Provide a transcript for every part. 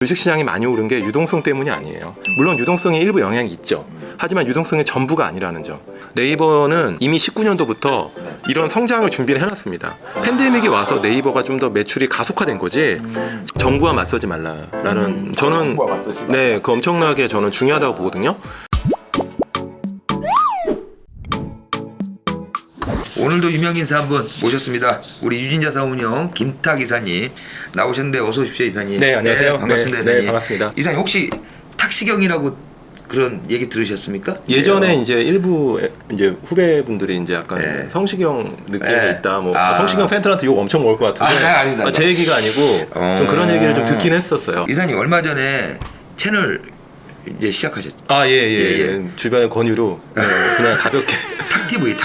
주식시장이 많이 오른 게 유동성 때문이 아니에요. 물론 유동성에 일부 영향이 있죠. 하지만 유동성의 전부가 아니라는 점. 네이버는 이미 19년도부터 이런 성장을 준비를 해놨습니다. 팬데믹이 와서 네이버가 좀 더 매출이 가속화된 거지 정부와 맞서지 말라라는 저는 네, 그 엄청나게 저는 중요하다고 보거든요. 오늘도 유명 인사 한분 모셨습니다. 우리 유진자산운용 김탁 이사님 나오셨는데 어서 오십시오, 이사님. 네, 안녕하세요. 네, 반갑습니다, 네, 이사님. 네, 반갑습니다. 이사님 혹시 탁시경이라고 그런 얘기 들으셨습니까? 예전에 이제 일부 이제 후배분들이 이제 약간 네. 성시경 느낌이 네. 있다. 뭐 아. 성시경 팬들한테 욕 엄청 먹을 것 같은데. 아닙니다. 제 얘기가 아니고 좀 그런 얘기를 좀 듣긴 했었어요. 이사님 얼마 전에 채널 이제 시작하셨죠? 예. 주변의 권유로 네, 그냥 가볍게. 탁TV.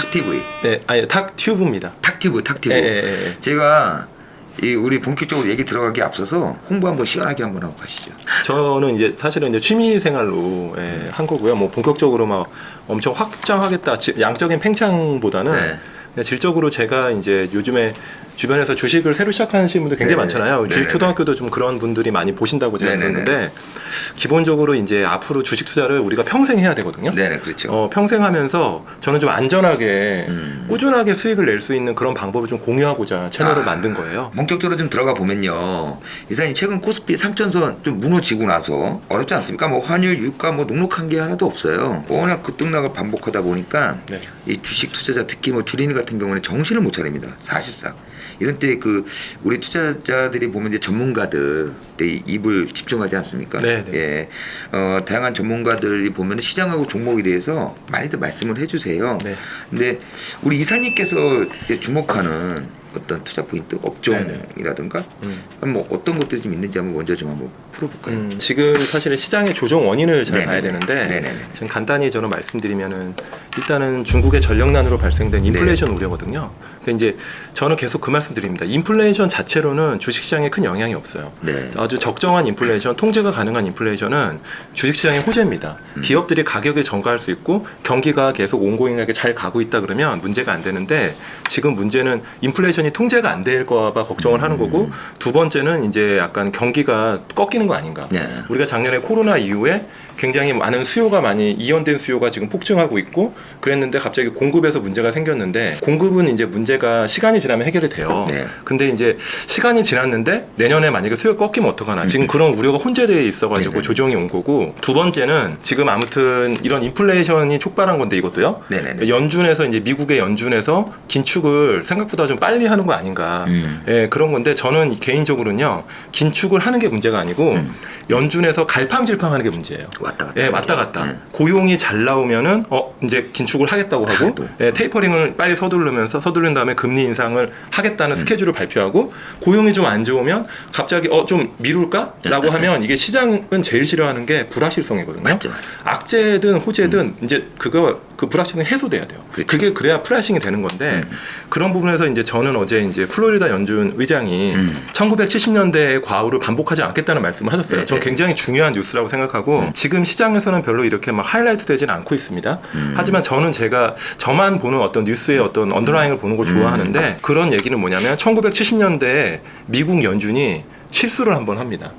네, 아니 탁튜브입니다. 탁TV. 예. 제가 우리 본격적으로 얘기 들어가기 앞서서 홍보 한번 시원하게 한번 하고 가시죠. 저는 이제 사실은 이제 취미 생활로 한 거고요. 뭐 본격적으로 막 엄청 확장하겠다. 양적인 팽창보다는 네. 그냥 질적으로 제가 이제 요즘에 주변에서 주식을 새로 시작하시는 분들 굉장히 많잖아요. 주식 초등학교도 좀 그런 분들이 많이 보신다고 제가 들었는데 기본적으로 이제 앞으로 주식 투자를 우리가 평생 해야 되거든요. 네네, 그렇죠. 평생 하면서 저는 좀 안전하게 꾸준하게 수익을 낼 수 있는 그런 방법을 좀 공유하고자 채널을 만든 거예요. 본격적으로 좀 들어가 보면요, 이사님 최근 코스피 3천선 좀 무너지고 나서 어렵지 않습니까? 뭐 환율, 유가 뭐 녹록한 게 하나도 없어요. 워낙 급등락을 반복하다 보니까 네. 이 주식 투자자 특히 뭐 주린이 같은 경우는 정신을 못 차립니다. 사실상 이런 때 우리 투자자들이 보면 이제 전문가들 입을 집중하지 않습니까? 네. 예, 다양한 전문가들이 보면 시장하고 종목에 대해서 많이들 말씀을 해주세요. 네. 근데 우리 이사님께서 이제 주목하는 어떤 투자 포인트, 업종이라든가 뭐 어떤 것들이 좀 있는지 한번 먼저 좀 한번 풀어볼까요? 지금 사실은 시장의 조정 원인을 잘 봐야 되는데 네네네. 지금 간단히 저는 말씀드리면은 일단은 중국의 전력난으로 발생된 인플레이션 우려거든요. 근데 이제 저는 계속 그 말씀드립니다. 인플레이션 자체로는 주식시장에 큰 영향이 없어요. 네. 아주 적정한 인플레이션, 통제가 가능한 인플레이션은 주식시장의 호재입니다. 기업들이 가격에 전가할 수 있고 경기가 계속 온고잉하게 잘 가고 있다 그러면 문제가 안 되는데 지금 문제는 인플레이션이 통제가 안 될까 봐 걱정을 하는 거고 두 번째는 이제 약간 경기가 꺾이는 거 아닌가. 네. 우리가 작년에 코로나 이후에 굉장히 많은 수요가 많이 이연된 수요가 지금 폭증하고 있고 그랬는데 갑자기 공급에서 문제가 생겼는데 공급은 이제 문제가 시간이 지나면 해결이 돼요. 네. 근데 이제 시간이 지났는데 내년에 만약에 수요가 꺾이면 어떡하나. 지금 그런 우려가 혼재되어 있어가지고 조정이 온 거고 두 번째는 지금 아무튼 이런 인플레이션이 촉발한 건데 이것도요. 네네네. 연준에서 이제 미국의 연준에서 긴축을 생각보다 좀 빨리 하는 거 아닌가. 예, 그런 건데 저는 개인적으로는요 긴축을 하는 게 문제가 아니고 연준에서 갈팡질팡하는 게 문제예요. 왔다 갔다. 예, 왔다 갔다. 고용이 잘 나오면은 이제 긴축을 하겠다고 하고 테이퍼링을 빨리 서두른 다음에 금리 인상을 하겠다는 스케줄을 발표하고 고용이 좀 안 좋으면 갑자기 좀 미룰까라고 하면 이게 시장은 제일 싫어하는 게 불확실성이거든요. 맞죠. 악재든 호재든 이제 그 불확실성이 해소돼야 돼요. 그렇죠. 그게 그래야 프라이싱이 되는 건데 그런 부분에서 이제 저는 어제 이제 플로리다 연준 의장이 1970년대의 과오를 반복하지 않겠다는 말씀을 하셨어요. 저는 굉장히 중요한 뉴스라고 생각하고 지금 시장에서는 별로 이렇게 막 하이라이트 되지는 않고 있습니다. 하지만 저는 저만 보는 어떤 뉴스의 어떤 언더라인을 보는 걸 좋아하는데 그런 얘기는 뭐냐면 1970년대에 미국 연준이 실수를 한번 합니다.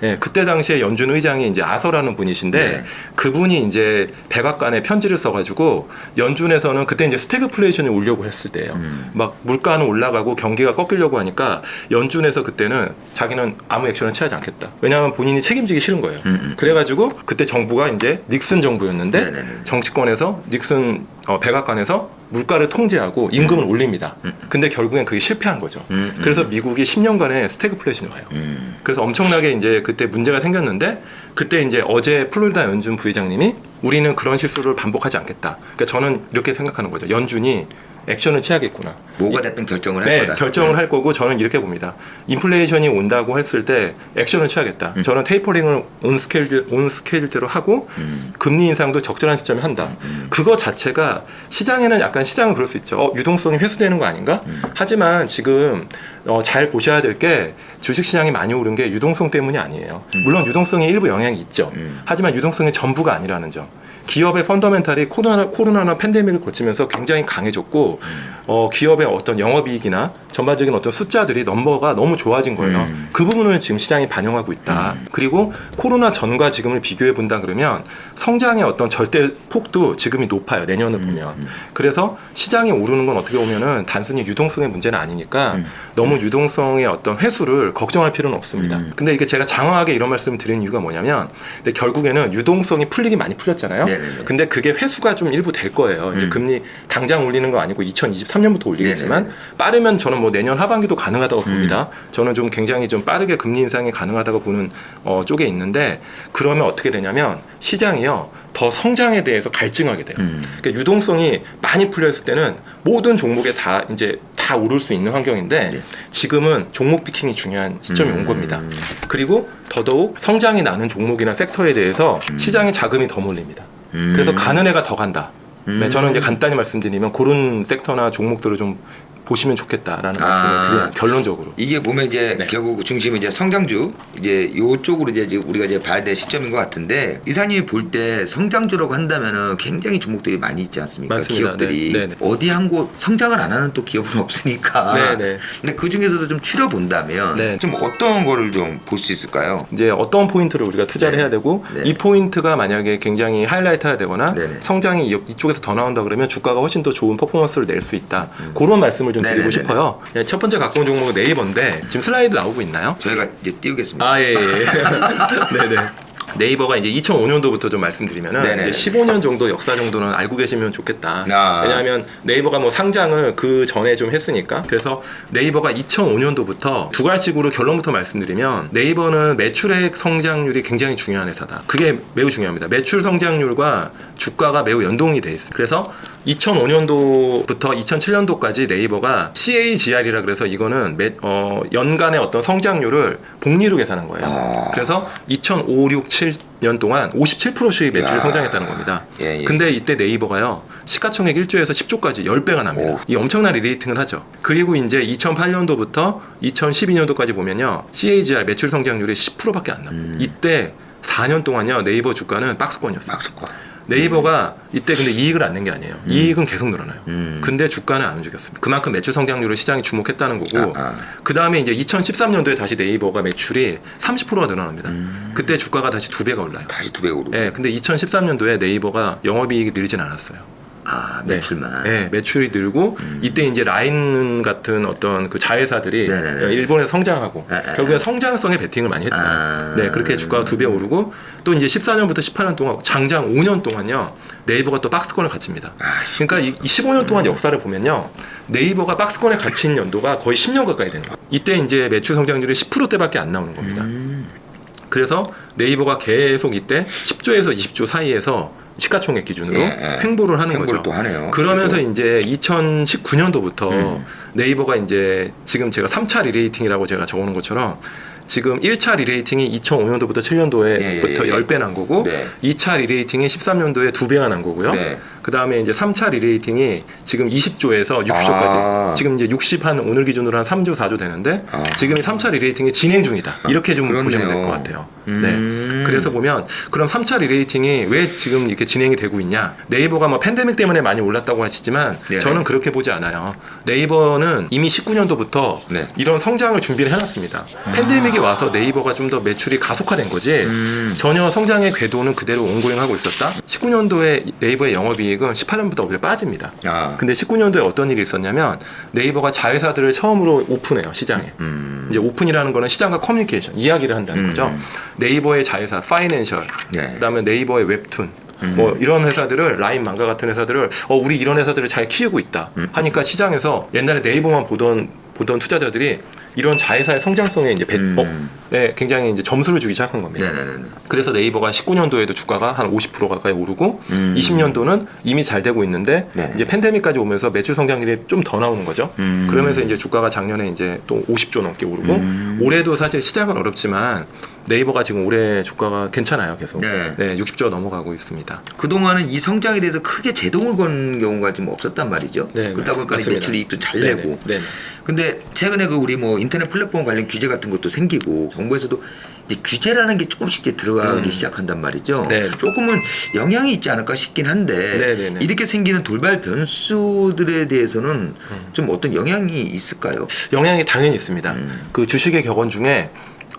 예, 그때 당시에 연준 의장이 이제 아서라는 분이신데 그분이 이제 백악관에 편지를 써가지고 연준에서는 그때 이제 스태그플레이션이 오려고 했을 때예요. 막 물가는 올라가고 경기가 꺾이려고 하니까 연준에서 그때는 자기는 아무 액션을 취하지 않겠다. 왜냐하면 본인이 책임지기 싫은 거예요. 그래가지고 그때 정부가 이제 닉슨 정부였는데 정치권에서 닉슨 백악관에서 물가를 통제하고 임금을 올립니다. 근데 결국엔 그게 실패한 거죠. 그래서 미국이 10년간의 스태그플레이션이 와요. 그래서 엄청나게 이제 그때 문제가 생겼는데 그때 이제 어제 플로리다 연준 부의장님이 우리는 그런 실수를 반복하지 않겠다. 그러니까 저는 이렇게 생각하는 거죠. 연준이 액션을 취하겠구나. 뭐가 됐든 결정을 할 거다. 결정을 할 거고 저는 이렇게 봅니다. 인플레이션이 온다고 했을 때 액션을 취하겠다. 저는 테이퍼링을 온 스케일대로 하고 금리 인상도 적절한 시점에 한다. 그거 자체가 시장에는 약간 시장은 그럴 수 있죠. 유동성이 회수되는 거 아닌가? 하지만 지금 잘 보셔야 될 게 주식시장이 많이 오른 게 유동성 때문이 아니에요. 물론 유동성에 일부 영향이 있죠. 하지만 유동성의 전부가 아니라는 점. 기업의 펀더멘탈이 코로나나 팬데믹을 거치면서 굉장히 강해졌고 기업의 어떤 영업이익이나 전반적인 어떤 숫자들이 넘버가 너무 좋아진 거예요. 그 부분을 지금 시장이 반영하고 있다. 그리고 코로나 전과 지금을 비교해 본다 그러면 성장의 어떤 절대 폭도 지금이 높아요. 내년을 보면. 그래서 시장이 오르는 건 어떻게 보면은 단순히 유동성의 문제는 아니니까 너무 유동성의 어떤 회수를 걱정할 필요는 없습니다. 근데 이게 제가 장황하게 이런 말씀을 드린 이유가 뭐냐면 근데 결국에는 유동성이 풀리긴 많이 풀렸잖아요. 네네네. 근데 그게 회수가 좀 일부 될 거예요. 이제 금리 당장 올리는 거 아니고 2023년부터 올리겠지만 네네네. 빠르면 저는 뭐 내년 하반기도 가능하다고 봅니다. 저는 좀 굉장히 좀 빠르게 금리 인상이 가능하다고 보는 쪽에 있는데 그러면 어떻게 되냐면 시장이요 더 성장에 대해서 갈증하게 돼요. 그러니까 유동성이 많이 풀려 있을 때는 모든 종목에 다 이제 다 오를 수 있는 환경인데 네. 지금은 종목 피킹이 중요한 시점이 온 겁니다. 그리고 더더욱 성장이 나는 종목이나 섹터에 대해서 시장의 자금이 더 몰립니다. 그래서 가는 애가 더 간다. 네, 저는 이제 간단히 말씀드리면 그런 섹터나 종목들을 좀 보시면 좋겠다라는 말씀을 드려요. 결론적으로. 이게 보면 이제 네. 결국 중심은 이제 성장주 이제 요쪽으로 이제 우리가 이제 봐야 될 시점인 것 같은데 이사님이 볼 때 성장주라고 한다면은 굉장히 종목들이 많이 있지 않습니까? 맞습니다. 기업들이 네. 네. 어디 한 곳 성장을 안 하는 또 기업은 없으니까. 네, 네. 근데 그 중에서도 좀 추려 본다면 네. 좀 어떤 거를 좀 볼 수 있을까요? 이제 어떤 포인트를 우리가 투자를 네. 해야 되고 네. 이 포인트가 만약에 굉장히 하이라이트가 되거나 네네. 성장이 이쪽에서 더 나온다 그러면 주가가 훨씬 더 좋은 퍼포먼스를 낼 수 있다. 그런 말씀을 좀 드리고 네네네네. 싶어요. 네, 첫 번째 갖고 온 종목은 네이버인데 지금 슬라이드 나오고 있나요? 저희가 이제 띄우겠습니다. 아, 예, 예. 네네. 네이버가 이제 2005년도부터 좀 말씀드리면은 네네. 이제 15년 정도 역사 정도는 알고 계시면 좋겠다. 아. 왜냐하면 네이버가 뭐 상장을 그 전에 좀 했으니까. 그래서 네이버가 2005년도부터 두 가지식으로 결론부터 말씀드리면 네이버는 매출액 성장률이 굉장히 중요한 회사다. 그게 매우 중요합니다. 매출 성장률과 주가가 매우 연동이 돼 있습니다. 그래서 2005년도부터 2007년도까지 네이버가 CAGR이라 그래서 이거는 연간의 어떤 성장률을 복리로 계산한 거예요. 아. 그래서 2005, 6, 7년 동안 57%씩 매출이 야. 성장했다는 겁니다. 예, 예. 근데 이때 네이버가요. 시가총액 1조에서 10조까지 10배가 납니다. 오. 이 엄청난 리레이팅을 하죠. 그리고 이제 2008년도부터 2012년도까지 보면요. CAGR 매출 성장률이 10%밖에 안 납니다. 이때 4년 동안요. 네이버 주가는 박스권이었어요. 박수권. 네이버가 이때 근데 이익을 안 낸 게 아니에요. 이익은 계속 늘어나요. 음. 근데 주가는 안 움직였습니다. 그만큼 매출 성장률을 시장이 주목했다는 거고 아. 그 다음에 이제 2013년도에 다시 네이버가 매출이 30%가 늘어납니다. 그때 주가가 다시 2배가 올라요. 다시 2배로. 예, 근데 2013년도에 네이버가 영업이익이 늘진 않았어요. 아, 매출만. 네, 매출이 늘고 이때 이제 라인 같은 어떤 그 자회사들이 네네네. 일본에서 성장하고 에. 결국엔 성장성에 베팅을 많이 했다. 아. 네, 그렇게 주가가 2배 오르고 또 이제 14년부터 18년 동안 장장 5년 동안요 네이버가 또 박스권을 갇힙니다. 아, 그러니까 이 15년 동안 역사를 보면요 네이버가 박스권에 갇힌 연도가 거의 10년 가까이 되는 거예요. 이때 이제 매출 성장률이 10%대밖에 안 나오는 겁니다. 그래서 네이버가 계속 이때 10조에서 20조 사이에서 시가총액 기준으로 예. 횡보를 하는 횡보를 거죠. 또 하네요. 그러면서 계속. 이제 2019년도부터 네이버가 이제 지금 제가 3차 리레이팅이라고 제가 적어놓은 것처럼 지금 1차 리레이팅이 2005년도부터 7년도에부터 예. 10배 난 거고 네. 2차 리레이팅이 13년도에 2배가 난 거고요. 네. 그 다음에 이제 3차 리레이팅이 지금 20조에서 60조까지 아. 지금 이제 60 한 오늘 기준으로 한 3조 4조 되는데 아. 지금 이 3차 리레이팅이 진행 중이다. 이렇게 좀 그렇네요. 보시면 될 것 같아요. 네. 그래서 보면 그럼 3차 리레이팅이 왜 지금 이렇게 진행이 되고 있냐? 네이버가 뭐 팬데믹 때문에 많이 올랐다고 하시지만 네. 저는 그렇게 보지 않아요. 네이버는 이미 19년도부터 네. 이런 성장을 준비를 해놨습니다. 팬데믹이 와서 네이버가 좀 더 매출이 가속화된 거지 전혀 성장의 궤도는 그대로 온고잉하고 있었다. 19년도에 네이버의 영업이익은 18년부터 오히려 빠집니다. 아. 근데 19년도에 어떤 일이 있었냐면 네이버가 자회사들을 처음으로 오픈해요 시장에. 이제 오픈이라는 거는 시장과 커뮤니케이션 이야기를 한다는 거죠. 네이버의 자회사 파이낸셜, 네. 그다음에 네이버의 웹툰. 뭐 이런 회사들을 라인 망가 같은 회사들을 우리 이런 회사들을 잘 키우고 있다 하니까 시장에서 옛날에 네이버만 보던 투자자들이 이런 자회사의 성장성에 이제 굉장히 이제 점수를 주기 시작한 겁니다. 네네네. 그래서 네이버가 19년도에도 주가가 한 50% 가까이 오르고 20년도는 이미 잘 되고 있는데 네네. 이제 팬데믹까지 오면서 매출 성장률이 좀 더 나오는 거죠. 그러면서 이제 주가가 작년에 이제 또 50조 넘게 오르고 올해도 사실 시작은 어렵지만 네이버가 지금 올해 주가가 괜찮아요, 계속. 네. 네, 60조 넘어가고 있습니다. 그동안은 이 성장에 대해서 크게 제동을 건 경우가 좀 없었단 말이죠. 네, 그러다 보니까 맞습니다. 매출 이익도 잘 내고. 네. 근데 최근에 그 우리 뭐 인터넷 플랫폼 관련 규제 같은 것도 생기고 정부에서도 이제 규제라는 게 조금씩 이제 들어가기 시작한단 말이죠. 네. 조금은 영향이 있지 않을까 싶긴 한데 네. 이렇게 생기는 돌발 변수들에 대해서는 좀 어떤 영향이 있을까요? 영향이 당연히 있습니다. 그 주식의 격언 중에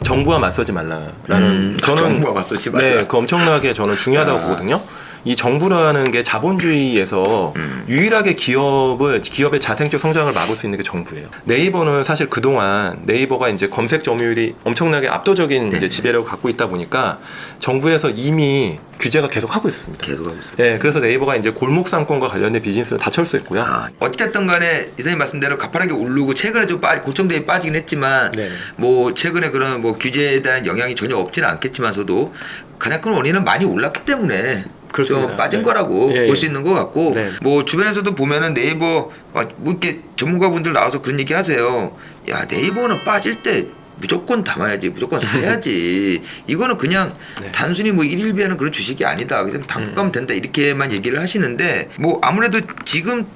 정부와 맞서지 말라라는 정부와 맞서지 말라. 네, 그 엄청나게 저는 중요하다고 보거든요. 이 정부라는 게 자본주의에서 유일하게 기업의 자생적 성장을 막을 수 있는 게 정부예요. 네이버는 사실 그동안 네이버가 이제 검색 점유율이 엄청나게 압도적인 이제 지배력을 갖고 있다 보니까 정부에서 이미 규제가 계속 하고 있었습니다. 계속 하고 있어요. 네, 그래서 네이버가 이제 골목 상권과 관련된 비즈니스를 다 철수했고요. 어쨌든 간에 이사님 말씀대로 가파르게 오르고 최근에 좀 고점대에 빠지긴 했지만 네. 뭐 최근에 그런 뭐 규제에 대한 영향이 전혀 없지는 않겠지만서도 가장 큰 원인은 많이 올랐기 때문에 그렇습니다. 좀 빠진 네. 거라고 예, 볼 수 있는 것 같고 네. 뭐 주변에서도 보면은 네이버 뭐 이렇게 전문가분들 나와서 그런 얘기 하세요. 야 네이버는 빠질 때 무조건 담아야지, 무조건 사야지. 이거는 그냥 네. 단순히 뭐 일일비하는 그런 주식이 아니다. 그냥 담고 가면 된다. 이렇게만 얘기를 하시는데 뭐 아무래도 지금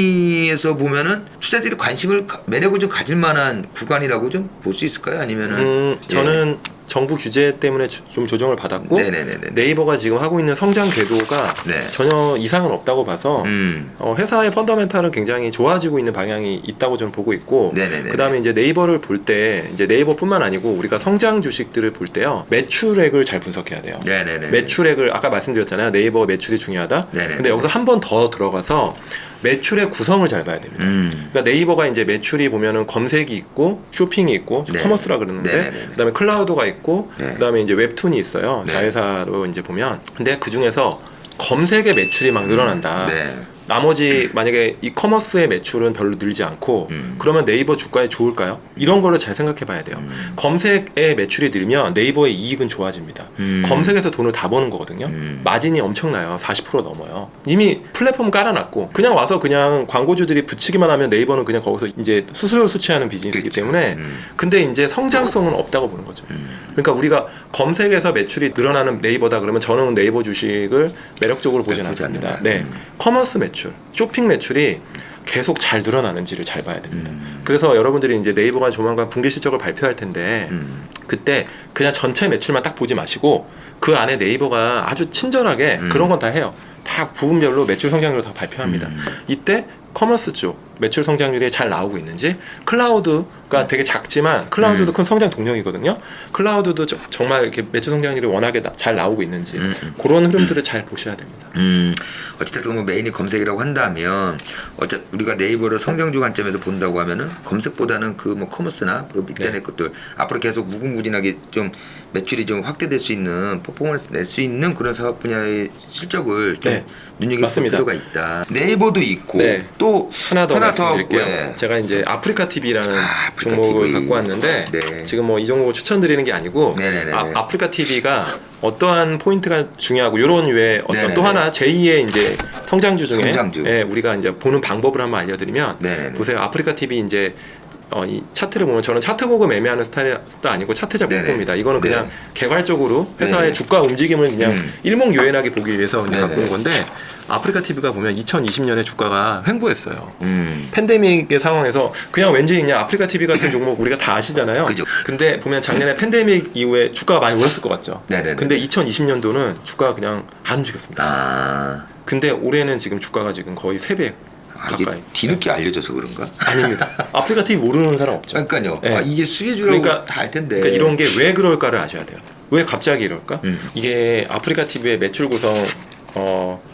타이밍에서 보면은 투자들이 매력을 좀 가질 만한 구간이라고 좀 볼 수 있을까요? 아니면은 저는 정부 규제 때문에 좀 조정을 받았고 네네네네. 네이버가 지금 하고 있는 성장 궤도가 네. 전혀 이상은 없다고 봐서 회사의 펀더멘탈은 굉장히 좋아지고 있는 방향이 있다고 저는 보고 있고 네네네. 그다음에 이제 네이버를 볼 때 이제 네이버뿐만 아니고 우리가 성장 주식들을 볼 때요 매출액을 잘 분석해야 돼요. 네네네. 매출액을 아까 말씀드렸잖아요. 네이버 매출이 중요하다. 네네네. 근데 여기서 한 번 더 들어가서 매출의 구성을 잘 봐야 됩니다. 그러니까 네이버가 이제 매출이 보면은 검색이 있고 쇼핑이 있고 네. 커머스라 그러는데 네네네. 그다음에 클라우드가 있고 네. 그다음에 이제 웹툰이 있어요. 네. 자회사로 이제 보면 근데 그 중에서 검색의 매출이 막 늘어난다. 네. 나머지 만약에 이 커머스의 매출은 별로 늘지 않고 그러면 네이버 주가에 좋을까요? 이런 거를 잘 생각해 봐야 돼요. 검색의 매출이 늘면 네이버의 이익은 좋아집니다. 검색에서 돈을 다 버는 거거든요. 마진이 엄청나요. 40% 넘어요. 이미 플랫폼 깔아놨고 그냥 와서 그냥 광고주들이 붙이기만 하면 네이버는 그냥 거기서 이제 수수료 수취하는 비즈니스이기 때문에 근데 이제 성장성은 없다고 보는 거죠. 그러니까 우리가 검색에서 매출이 늘어나는 네이버다 그러면 저는 네이버 주식을 매력적으로 보진 않습니다. 네, 커머스 매출, 쇼핑 매출이 계속 잘 늘어나는지를 잘 봐야 됩니다. 그래서 여러분들이 이제 네이버가 조만간 분기 실적을 발표할 텐데 그때 그냥 전체 매출만 딱 보지 마시고 그 안에 네이버가 아주 친절하게 그런 건 다 해요. 다 부분별로 매출 성장률을 다 발표합니다. 이때 커머스 쪽 매출 성장률이 잘 나오고 있는지 클라우드가 되게 작지만 클라우드도 큰 성장 동력이거든요. 클라우드도 정말 이렇게 매출 성장률이 워낙에 잘 나오고 있는지 그런 흐름들을 잘 보셔야 됩니다. 어쨌든 뭐 메인이 검색이라고 한다면 우리가 네이버를 성장주 관점에서 본다고 하면은 검색보다는 그 뭐 커머스나 그 밑단의 네. 것들 앞으로 계속 무궁무진하게 좀 매출이 좀 확대될 수 있는 퍼포먼스 낼 수 있는 그런 사업 분야의 실적을 좀 네. 눈여겨볼 맞습니다. 필요가 있다. 네이버도 있고 네. 또 하나 더 네. 말씀드릴게요. 제가 이제 아프리카 TV라는 아프리카 종목을 TV. 갖고 왔는데 네. 지금 뭐 이 종목을 추천드리는 게 아니고 네네네네. 아프리카 TV가 어떠한 포인트가 중요하고 이런 외에 어떤 네네네. 또 하나 제2의 이제 성장주 중에 성장주. 예, 우리가 이제 보는 방법을 한번 알려드리면 네네네. 보세요. 아프리카 TV 이제 이 차트를 보면 저는 차트 보고 매매하는 스타일도 아니고 차트 잘 못 네네. 봅니다. 이거는 그냥 네. 개괄적으로 회사의 네네. 주가 움직임을 그냥 일목요연하게 보기 위해서 그냥 갖고 네네. 온 건데 아프리카 TV가 보면 2020년에 주가가 횡보했어요. 음. 팬데믹의 상황에서 그냥 왠지 그냥 아프리카 TV 같은 종목 우리가 다 아시잖아요. 그죠. 근데 보면 작년에 팬데믹 이후에 주가가 많이 올랐을 것 같죠. 네네네. 근데 2020년도는 주가가 그냥 안 움직였습니다. 아, 근데 올해는 지금 주가가 지금 거의 3배 이게 가까이. 뒤늦게 알려져서 그런가? 아닙니다. 아프리카 TV 모르는 사람 없죠. 그러니까요. 네. 아, 이게 수혜주라고 그러니까- 다 알 텐데. 그러니까 이런 게 왜 그럴까를 아셔야 돼요. 왜 갑자기 이럴까? 이게 아프리카 TV의 매출 구성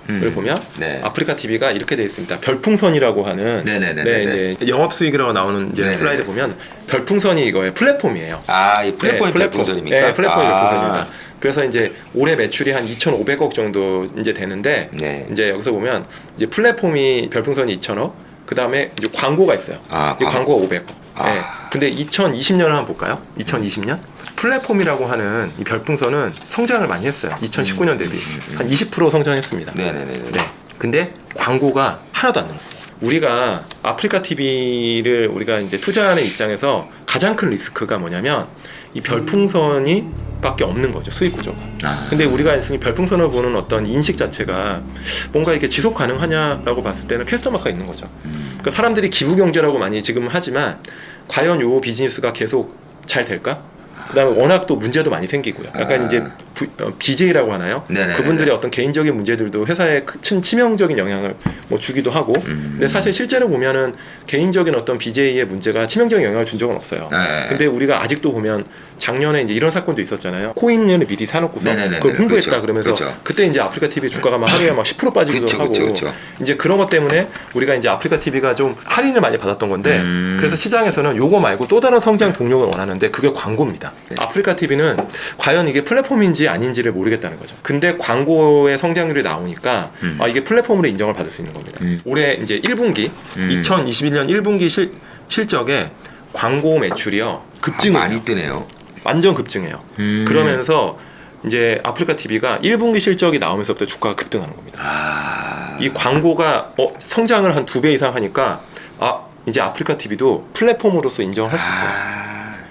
을 보면 네. 아프리카 TV가 이렇게 되어 있습니다. 별풍선이라고 하는 네네네네네. 이제 영업 수익이라고 나오는 이제 네네네. 슬라이드 보면 별풍선이 이거예요. 플랫폼이에요. 아, 이 플랫폼이 네, 별풍선입니까? 네, 플랫폼이 아. 별풍선입니다. 그래서 이제 올해 매출이 한 2,500억 정도 이제 되는데 네. 이제 여기서 보면 이제 플랫폼이 별풍선이 2,000억, 그 다음에 이제 광고가 있어요. 아, 이 광고가 500억. 아. 네. 근데 2020년을 한번 볼까요? 2020년 플랫폼이라고 하는 이 별풍선은 성장을 많이 했어요. 2019년 대비 한 20% 성장했습니다. 네네네. 네. 근데 광고가 하나도 안 늘었어요. 우리가 아프리카 TV를 우리가 이제 투자하는 입장에서 가장 큰 리스크가 뭐냐면 이 별풍선이 밖에 없는 거죠. 수익 구조가. 아. 근데 우리가 별풍선을 보는 어떤 인식 자체가 뭔가 이게 지속 가능하냐라고 봤을 때는 퀘스천 마크가 있는 거죠. 그러니까 사람들이 기부 경제라고 많이 지금 하지만 과연 요 비즈니스가 계속 잘 될까? 그다음에 워낙 또 문제도 많이 생기고요. 약간 이제 BJ라고 하나요? 네네네네. 그분들의 어떤 개인적인 문제들도 회사에 치명적인 영향을 뭐 주기도 하고. 근데 사실 실제로 보면은 개인적인 어떤 BJ의 문제가 치명적인 영향을 준 적은 없어요. 네. 근데 우리가 아직도 보면 작년에 이제 이런 사건도 있었잖아요. 코인을 미리 사놓고서 네네네네. 그걸 홍보했다 그렇죠. 그러면서 그렇죠. 그때 이제 아프리카 TV 주가가 막 하루에 막 10% 빠지기도 그렇죠. 하고. 그렇죠. 이제 그런 것 때문에 우리가 이제 아프리카 TV가 좀 할인을 많이 받았던 건데 그래서 시장에서는 요거 말고 또 다른 성장 동력을 원하는데 그게 광고입니다. 네. 아프리카 TV는 과연 이게 플랫폼인지 아닌지를 모르겠다는 거죠. 근데 광고의 성장률이 나오니까 이게 플랫폼으로 인정을 받을 수 있는 겁니다. 올해 이제 1분기 2021년 1분기 실적에 광고 매출이요 급증을 많이 뜨네요. 완전 급증해요. 그러면서 이제 아프리카 TV가 1분기 실적이 나오면서부터 주가가 급등하는 겁니다. 아. 이 광고가 성장을 한 2배 이상 하니까 이제 아프리카 TV도 플랫폼으로서 인정을 할 수 있구나.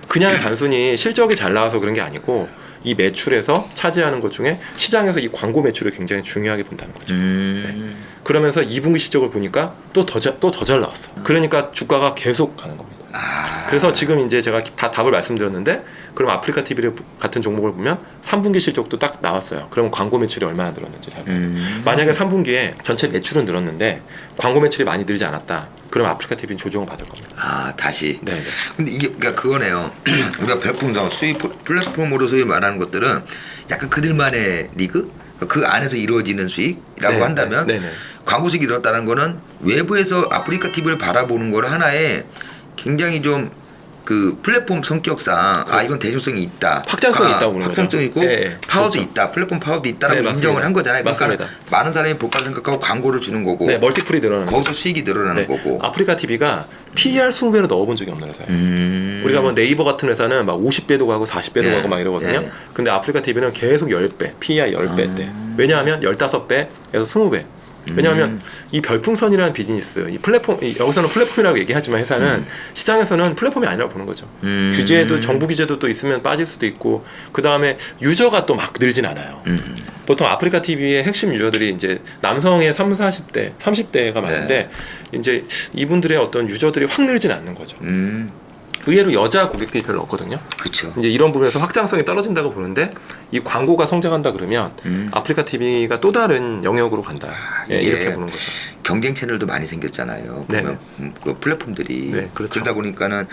그냥 단순히 실적이 잘 나와서 그런 게 아니고 이 매출에서 차지하는 것 중에 시장에서 이 광고 매출을 굉장히 중요하게 본다는 거죠. 네. 그러면서 2분기 실적을 보니까 또 더 잘 나왔어. 그러니까 주가가 계속 가는 겁니다. 그래서 지금 이제 제가 다 답을 말씀드렸는데 그럼 아프리카 TV 같은 종목을 보면 3분기 실적도 딱 나왔어요. 그러면 광고 매출이 얼마나 늘었는지 잘 봐요. 만약에 3분기에 전체 매출은 늘었는데 광고 매출이 많이 늘지 않았다. 그럼 아프리카 TV는 조정을 받을 겁니다. 다시. 네. 근데 이게 그러니까 그거네요. 우리가 별풍선 수익 플랫폼으로 소위 말하는 것들은 약간 그들만의 리그? 그 안에서 이루어지는 수익이라고 한다면 광고 수익이 늘었다는 거는 외부에서 아프리카 TV를 바라보는 걸 하나의 굉장히 좀 그 플랫폼 성격상 이건 대중성이 있다, 확장성이 있다고 보는 거죠. 확장성이 있고 파워도 그렇죠. 있다, 플랫폼 파워도 있다라고 네, 인정을 한 거잖아요. 그러니까 맞습니다. 많은 사람이 볼까 생각하고 광고를 주는 거고, 네, 멀티플이 늘어나는 거기서 수익이 늘어나는 거고. 아프리카 TV가 PER 20배로 넣어본 적이 없는 회사예요. 우리가 뭐 네이버 같은 회사는 막 50배도 가고 40배도 가고 막 이러거든요. 근데 아프리카 TV는 계속 10배, PER 10배대. 왜냐하면 15배에서 20배. 왜냐하면 이 별풍선이라는 비즈니스, 이 플랫폼, 여기서는 플랫폼이라고 얘기하지만 회사는 시장에서는 플랫폼이 아니라고 보는 거죠. 규제도 정부 규제도 또 있으면 빠질 수도 있고, 그 다음에 유저가 또 막 늘진 않아요. 보통 아프리카 TV의 핵심 유저들이 이제 남성의 30, 40대, 30대가 많은데 이제 이분들의 어떤 유저들이 확 늘진 않는 거죠. 의외로 여자 고객들이 별로 없거든요. 그렇죠. 이제 이런 부분에서 확장성이 떨어진다고 보는데 이 광고가 성장한다 그러면 아프리카 TV가 또 다른 영역으로 간다. 이렇게 보는 거죠. 경쟁 채널도 많이 생겼잖아요. 보면 그 플랫폼들이. 네, 그렇죠. 그러다 보니까는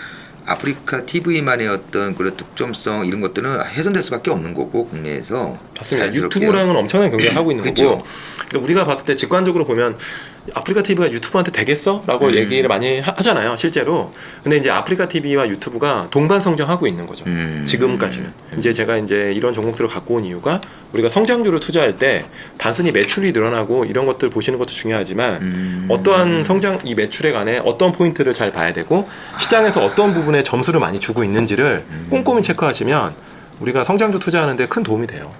아프리카 TV만의 어떤 그런 특점성 이런 것들은 훼손될 수밖에 없는 거고 국내에서. 맞습니다. 자연스럽게. 유튜브랑은 엄청난 경쟁을 하고 있는 그렇죠. 거고. 그러니까 우리가 봤을 때 직관적으로 보면 아프리카 TV가 유튜브한테 되겠어? 라고 얘기를 많이 하잖아요, 실제로. 근데 이제 아프리카 TV와 유튜브가 동반 성장하고 있는 거죠. 지금까지는. 이제 제가 이제 이런 종목들을 갖고 온 이유가 우리가 성장주를 투자할 때 단순히 매출이 늘어나고 이런 것들 보시는 것도 중요하지만 어떠한 성장, 이 매출에 관해 어떤 포인트를 잘 봐야 되고 시장에서 어떤 부분에 점수를 많이 주고 있는지를 꼼꼼히 체크하시면 우리가 성장주 투자하는데 큰 도움이 돼요.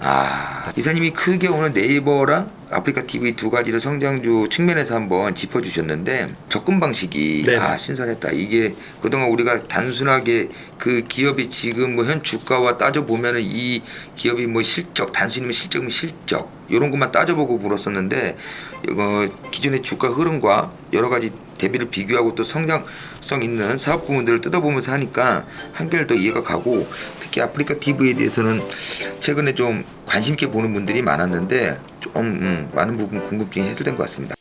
이사님이 크게 오늘 네이버랑 아프리카 TV 두 가지를 성장주 측면에서 한번 짚어주셨는데 접근 방식이 신선했다. 이게 그동안 우리가 단순하게 그 기업이 지금 뭐 현 주가와 따져 보면은 이 기업이 뭐 실적, 단순히면 실적이면 실적 이런 것만 따져보고 물었었는데 기존의 주가 흐름과 여러 가지 대비를 비교하고 또 성장성 있는 사업 부문들을 뜯어보면서 하니까 한결 더 이해가 가고, 특히 아프리카 TV에 대해서는 최근에 좀 관심 있게 보는 분들이 많았는데 좀 많은 부분 궁금증이 해소된 것 같습니다.